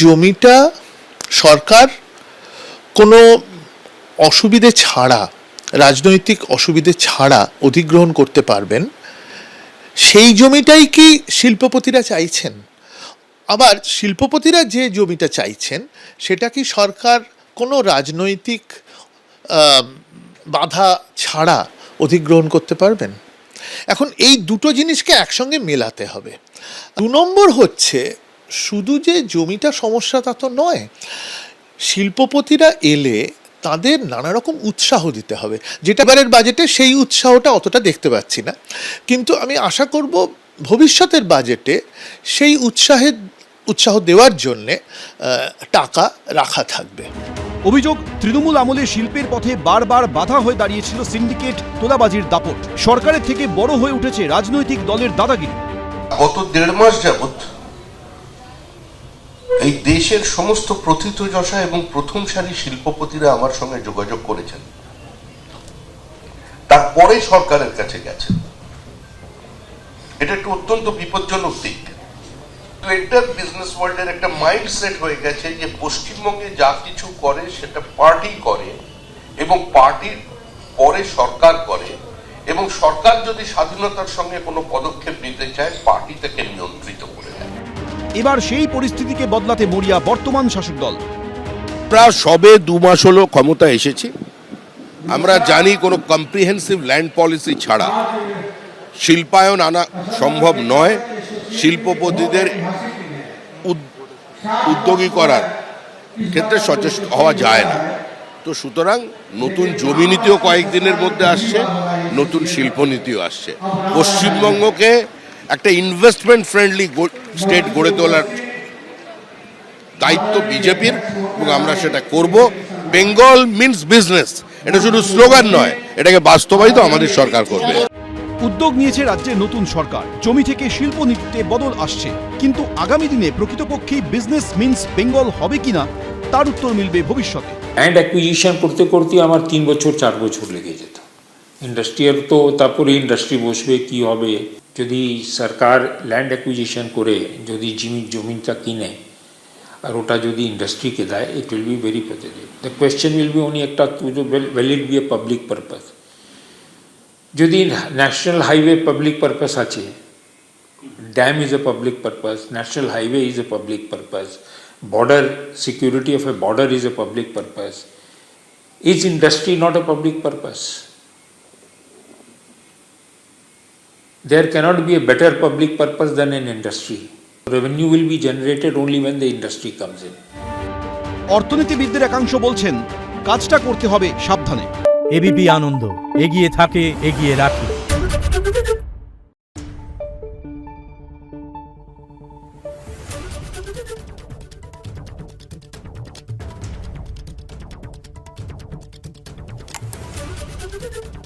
জমিটা সরকার কোনো অসুবিধে ছাড়া, রাজনৈতিক অসুবিধে ছাড়া অধিগ্রহণ করতে পারবেন, সেই জমিটাই কি শিল্পপতিরা চাইছেন? আবার শিল্পপতিরা যে জমিটা চাইছেন সেটা কি সরকার কোনো রাজনৈতিক বাধা ছাড়া অধিগ্রহণ করতে পারবেন? এখন এই দুটো জিনিসকে একসঙ্গে মেলাতে হবে। 2 নম্বর হচ্ছে, শুধু যে জমিটা সমস্যা তা তো নয়, শিল্পপতিরা এলে তাদের নানা রকম উৎসাহ দিতে হবে, যেটা এবারের বাজেটে সেই উৎসাহটা অতটা দেখতে পাচ্ছি না। কিন্তু আমি আশা করব ভবিষ্যতের বাজেটে সেই উৎসাহ দেওয়ার জন্যে টাকা রাখা থাকবে। অভিযোগ, তৃণমূল আমলে শিল্পের পথে বারবার বাধা হয়ে দাঁড়িয়েছিল সিন্ডিকেট, তোলাবাজির দাপট। সরকারের থেকে বড় হয়ে উঠেছে রাজনৈতিক দলের দাদাগিরি। গত 1.5 মাস যাবৎ এই দেশের সমস্ত প্রথিতযশা এবং প্রথম সারির শিল্পপতিরা আমার সঙ্গে যোগাযোগ করেছেন, তারপরে সরকারের কাছে গেছেন। এটা একটা অত্যন্ত বিপজ্জনক দিক। তো এটা বিজনেস ওয়ার্ল্ডের একটা মাইন্ডসেট হয়ে গেছে যে পশ্চিমবঙ্গে যা কিছু করে সেটা পার্টি করে এবং পার্টির পরে সরকার করে, এবং সরকার যদি স্বাধীনতার সঙ্গে কোনো পদক্ষেপ নিতে চায় পার্টি তাকে নিয়ন্ত্রিত করে দেয়। এবার সেই পরিস্থিতিকে বদলাতে মরিয়া বর্তমান শাসক দল। প্রায় সবে 2 মাস হলো ক্ষমতা এসেছি। আমরা জানি কোনো কম্প্রিহেন্সিভ ল্যান্ড পলিসি ছাড়া শিল্পায়ন আনা সম্ভব নয়। শিল্পপতিদের উদ্যোগী করার ক্ষেত্রে সচেষ্ট হওয়া যায় না। তো সুতরাং নতুন জমি নীতিও কয়েকদিনের মধ্যে আসছে, নতুন শিল্পনীতিও আসছে। পশ্চিমবঙ্গকে একটা ইনভেস্টমেন্ট ফ্রেন্ডলি স্টেট গড়ে তোলার দায়িত্ব বিজেপির, এবং আমরা সেটা করব। বেঙ্গল মিন্স বিজনেস, এটা শুধু স্লোগান নয়, এটাকে বাস্তবায়িত আমাদের সরকার করবে। উদ্যোগ নিয়েছে রাজ্যের নতুন সরকার, জমি থেকে শিল্পনীতিতে বদল আসছে। কিন্তু আগামী দিনে প্রকৃতপক্ষেই বিজনেস মিন্স বেঙ্গল হবে কিনা তার উত্তর মিলবে ভবিষ্যতে। ল্যান্ড অ্যাকুইজিশন করতে করতে আমার 3 বছর 4 বছর লেগে যেত। ইন্ডাস্ট্রিয়াল তো তারপরে ইন্ডাস্ট্রি বসবে, কি হবে। যদি সরকার ল্যান্ড অ্যাকুইজিশন করে যদি জমিটা কিনে আর ওটা যদি ইন্ডাস্ট্রিকে দেয়, it will be very positive. The question will be only একটা, will it be a public purpose. যদি ন্যাশনাল হাইওয়ে পাবলিক পারপাস আছে, dam is a public purpose, national highway is a public purpose, border security of a border is a public purpose. Is industry not a public purpose? There cannot be a better public purpose than an industry. Revenue will be generated only when the industry comes in. অর্থনীতিবিদদের একাংশ বলছেন কাজটা করতে হবে সাবধানে। ABP আনন্দ, এগিয়ে থাকে, এগিয়ে রাখে। Thank you.